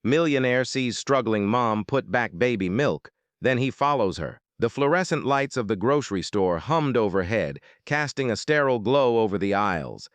Millionaire sees struggling mom put back baby milk, then he follows her. The fluorescent lights of the grocery store hummed overhead, casting a sterile glow over the aisles.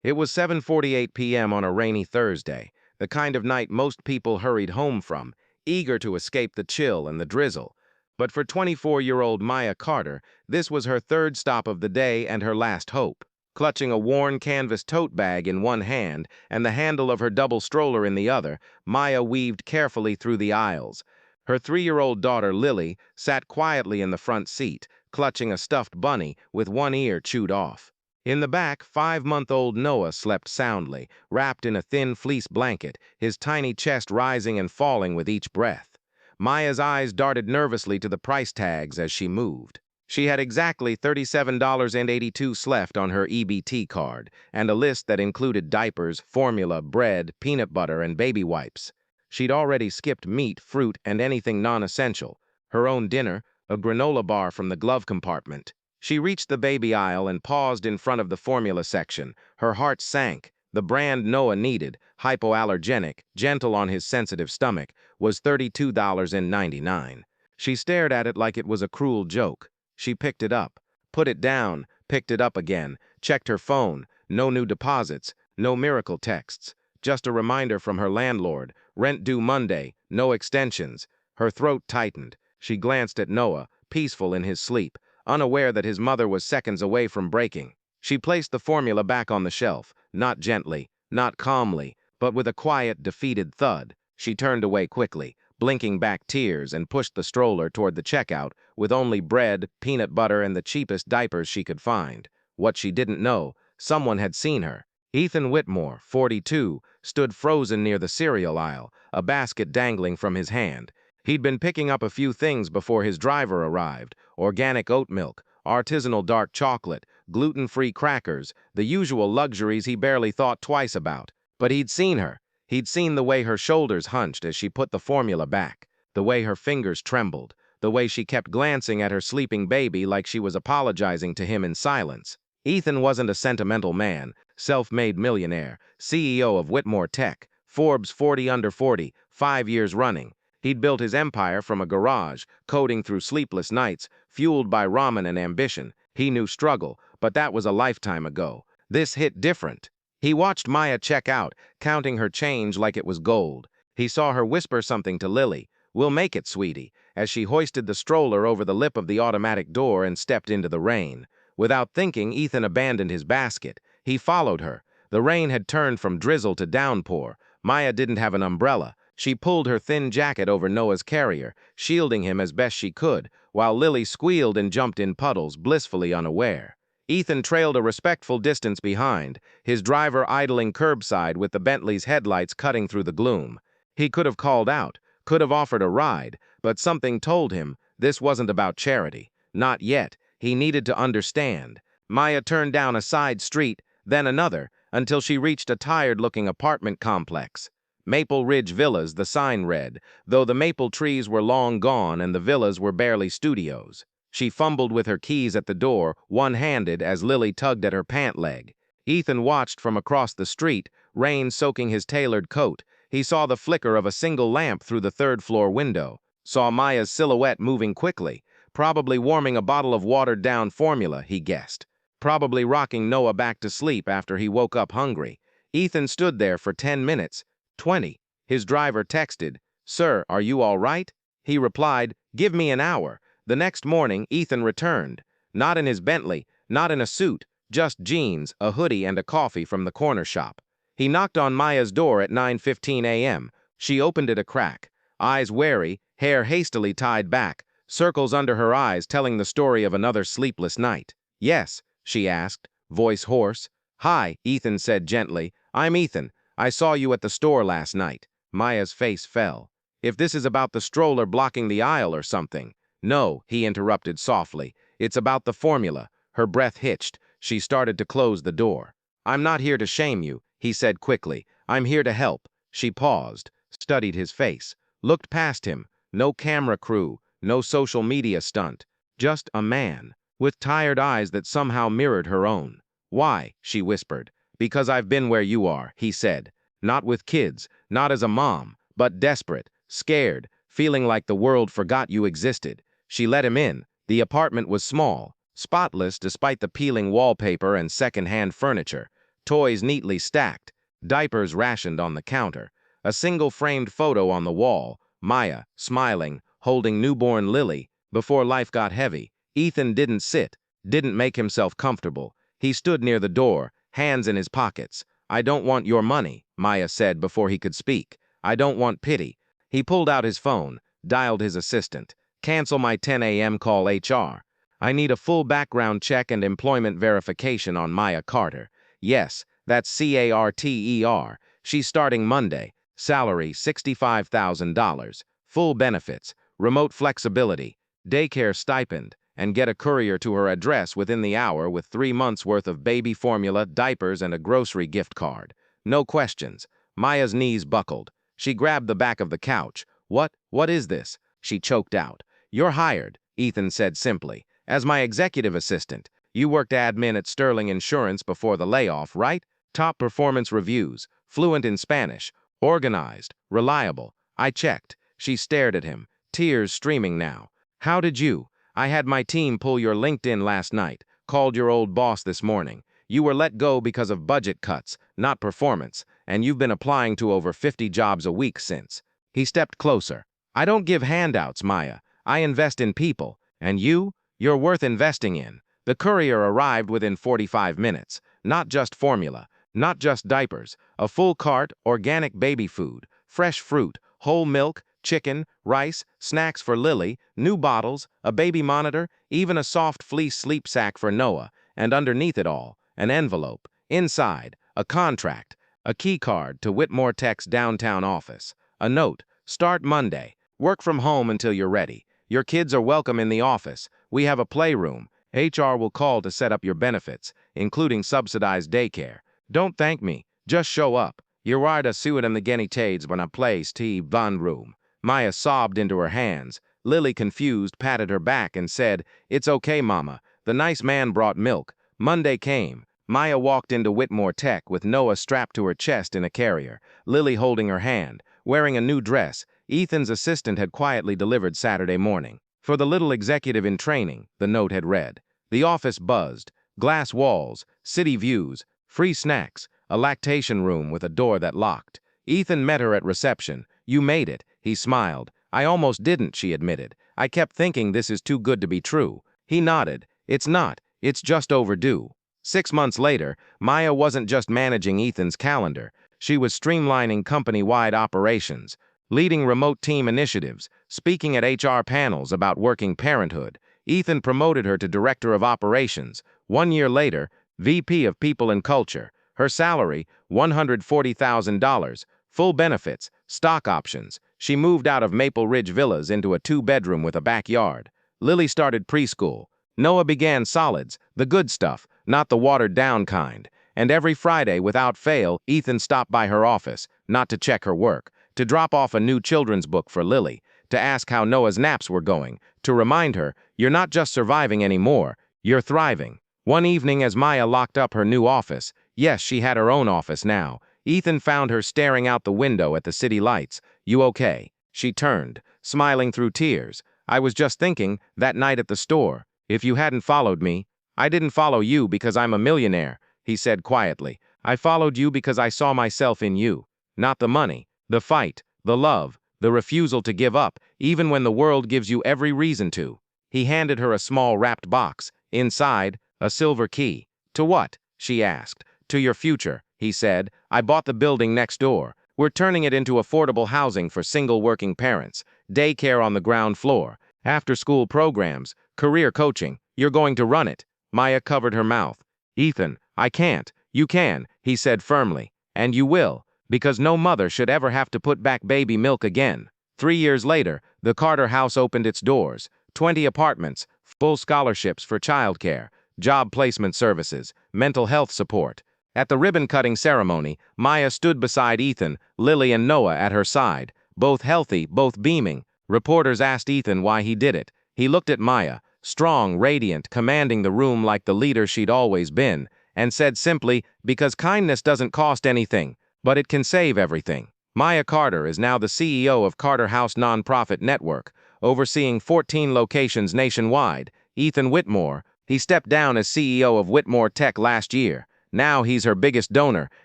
It was 7:48 p.m. on a rainy Thursday, the kind of night most people hurried home from, eager to escape the chill and the drizzle. But for 24-year-old Maya Carter, this was her third stop of the day and her last hope. Clutching a worn canvas tote bag in one hand and the handle of her double stroller in the other, Maya weaved carefully through the aisles. Her 3-year-old daughter, Lily, sat quietly in the front seat, clutching a stuffed bunny with one ear chewed off. In the back, 5-month-old Noah slept soundly, wrapped in a thin fleece blanket, his tiny chest rising and falling with each breath. Maya's eyes darted nervously to the price tags as she moved. She had exactly $37.82 left on her EBT card, and a list that included diapers, formula, bread, peanut butter, and baby wipes. She'd already skipped meat, fruit, and anything non-essential. Her own dinner, a granola bar from the glove compartment. She reached the baby aisle and paused in front of the formula section. Her heart sank. The brand Noah needed, hypoallergenic, gentle on his sensitive stomach, was $32.99. She stared at it like it was a cruel joke. She picked it up, put it down, picked it up again, checked her phone, no new deposits, no miracle texts, just a reminder from her landlord, rent due Monday, no extensions. Her throat tightened. She glanced at Noah, peaceful in his sleep, unaware that his mother was seconds away from breaking. She placed the formula back on the shelf, not gently, not calmly, but with a quiet, defeated thud. She turned away quickly, blinking back tears, and pushed the stroller toward the checkout with only bread, peanut butter, and the cheapest diapers she could find. What she didn't know, someone had seen her. Ethan Whitmore, 42, stood frozen near the cereal aisle, a basket dangling from his hand. He'd been picking up a few things before his driver arrived: organic oat milk, artisanal dark chocolate, gluten-free crackers, the usual luxuries he barely thought twice about. But he'd seen her. He'd seen the way her shoulders hunched as she put the formula back, the way her fingers trembled, the way she kept glancing at her sleeping baby like she was apologizing to him in silence. Ethan wasn't a sentimental man, self-made millionaire, CEO of Whitmore Tech, Forbes 40 under 40, 5 years running. He'd built his empire from a garage, coding through sleepless nights, fueled by ramen and ambition. He knew struggle, but that was a lifetime ago. This hit different. He watched Maya check out, counting her change like it was gold. He saw her whisper something to Lily, "We'll make it, sweetie," as she hoisted the stroller over the lip of the automatic door and stepped into the rain. Without thinking, Ethan abandoned his basket. He followed her. The rain had turned from drizzle to downpour. Maya didn't have an umbrella. She pulled her thin jacket over Noah's carrier, shielding him as best she could, while Lily squealed and jumped in puddles, blissfully unaware. Ethan trailed a respectful distance behind, his driver idling curbside with the Bentley's headlights cutting through the gloom. He could have called out, could have offered a ride, but something told him this wasn't about charity. Not yet. He needed to understand. Maya turned down a side street, then another, until she reached a tired-looking apartment complex. Maple Ridge Villas, the sign read, though the maple trees were long gone and the villas were barely studios. She fumbled with her keys at the door, one-handed, as Lily tugged at her pant leg. Ethan watched from across the street, rain soaking his tailored coat. He saw the flicker of a single lamp through the third-floor window, saw Maya's silhouette moving quickly, probably warming a bottle of watered-down formula, he guessed, probably rocking Noah back to sleep after he woke up hungry. Ethan stood there for 10 minutes, 20. His driver texted, "Sir, are you all right?" He replied, "Give me an hour." The next morning, Ethan returned. Not in his Bentley, not in a suit, just jeans, a hoodie, and a coffee from the corner shop. He knocked on Maya's door at 9:15 a.m. She opened it a crack, eyes wary, hair hastily tied back, circles under her eyes telling the story of another sleepless night. "Yes?" she asked, voice hoarse. "Hi," Ethan said gently. "I'm Ethan. I saw you at the store last night." Maya's face fell. "If this is about the stroller blocking the aisle or something." "No," he interrupted softly. "It's about the formula." Her breath hitched. She started to close the door. "I'm not here to shame you," he said quickly. "I'm here to help." She paused, studied his face, looked past him. No camera crew, no social media stunt. Just a man, with tired eyes that somehow mirrored her own. "Why?" she whispered. "Because I've been where you are," he said. "Not with kids, not as a mom, but desperate, scared, feeling like the world forgot you existed. She let him in. The apartment was small, spotless despite the peeling wallpaper and second-hand furniture, toys neatly stacked, diapers rationed on the counter, a single framed photo on the wall, Maya, smiling, holding newborn Lily. Before life got heavy, Ethan didn't sit, didn't make himself comfortable. He stood near the door, hands in his pockets. "I don't want your money," Maya said before he could speak. "I don't want pity." He pulled out his phone, dialed his assistant. "Cancel my 10 a.m. call HR. I need a full background check and employment verification on Maya Carter. Yes, that's Carter. She's starting Monday. Salary $65,000. Full benefits, remote flexibility, daycare stipend, and get a courier to her address within the hour with 3 months' worth of baby formula, diapers, and a grocery gift card. No questions." Maya's knees buckled. She grabbed the back of the couch. What is this?" she choked out. "You're hired," Ethan said simply, "as my executive assistant. You worked admin at Sterling Insurance before the layoff, right? Top performance reviews, fluent in Spanish, organized, reliable." I checked. She stared at him, tears streaming now. "How did you? I had my team pull your LinkedIn last night, called your old boss this morning. You were let go because of budget cuts, not performance, and you've been applying to over 50 jobs a week since." He stepped closer. "I don't give handouts, Maya. I invest in people. And you're worth investing in." The courier arrived within 45 minutes. Not just formula, not just diapers, a full cart, organic baby food, fresh fruit, whole milk, chicken, rice, snacks for Lily, new bottles, a baby monitor, even a soft fleece sleep sack for Noah, and underneath it all, an envelope. Inside, a contract, a key card to Whitmore Tech's downtown office, a note: "Start Monday. Work from home until you're ready. Your kids are welcome in the office. We have a playroom. HR will call to set up your benefits, including subsidized daycare. Don't thank me. Just show up. You're a suit and the genitades when I place van room." Maya sobbed into her hands. Lily, confused, patted her back and said, "It's okay, Mama. The nice man brought milk." Monday came. Maya walked into Whitmore Tech with Noah strapped to her chest in a carrier, Lily holding her hand, wearing a new dress Ethan's assistant had quietly delivered Saturday morning. For the little executive in training, the note had read. The office buzzed. Glass walls, city views, free snacks, a lactation room with a door that locked. Ethan met her at reception. "You made it," he smiled. "I almost didn't," she admitted. "I kept thinking this is too good to be true." He nodded. "It's not. It's just overdue." 6 months later, Maya wasn't just managing Ethan's calendar. She was streamlining company-wide operations, leading remote team initiatives, speaking at HR panels about working parenthood. Ethan promoted her to Director of Operations. 1 year later, VP of People and Culture. Her salary, $140,000, full benefits, stock options. She moved out of Maple Ridge Villas into a 2-bedroom with a backyard. Lily started preschool. Noah began solids, the good stuff, not the watered-down kind. And every Friday, without fail, Ethan stopped by her office, not to check her work, to drop off a new children's book for Lily, to ask how Noah's naps were going, to remind her, "You're not just surviving anymore, you're thriving." One evening as Maya locked up her new office, yes, she had her own office now, Ethan found her staring out the window at the city lights. "You okay?" She turned, smiling through tears. "I was just thinking, that night at the store, if you hadn't followed me." "I didn't follow you because I'm a millionaire," he said quietly. "I followed you because I saw myself in you. Not the money, the fight, the love, the refusal to give up, even when the world gives you every reason to." He handed her a small wrapped box. Inside, a silver key. "To what?" she asked. "To your future," he said. "I bought the building next door. We're turning it into affordable housing for single working parents, daycare on the ground floor, after-school programs, career coaching. You're going to run it." Maya covered her mouth. "Ethan, I can't." "You can," he said firmly. "And you will, because no mother should ever have to put back baby milk again." 3 years later, the Carter House opened its doors. 20 apartments, full scholarships for childcare, job placement services, mental health support. At the ribbon-cutting ceremony, Maya stood beside Ethan, Lily and Noah at her side, both healthy, both beaming. Reporters asked Ethan why he did it. He looked at Maya, strong, radiant, commanding the room like the leader she'd always been, and said simply, "Because kindness doesn't cost anything, but it can save everything." Maya Carter is now the CEO of Carter House Nonprofit Network, overseeing 14 locations nationwide. Ethan Whitmore, he stepped down as CEO of Whitmore Tech last year. Now he's her biggest donor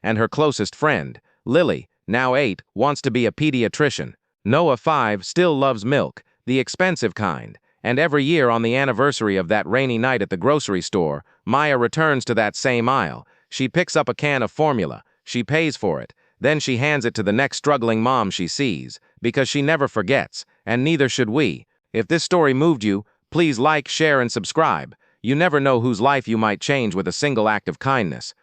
and her closest friend. Lily, now 8, wants to be a pediatrician. Noah, 5, still loves milk, the expensive kind. And every year on the anniversary of that rainy night at the grocery store, Maya returns to that same aisle. She picks up a can of formula. She pays for it. Then she hands it to the next struggling mom she sees, because she never forgets, and neither should we. If this story moved you, please like, share, and subscribe. You never know whose life you might change with a single act of kindness.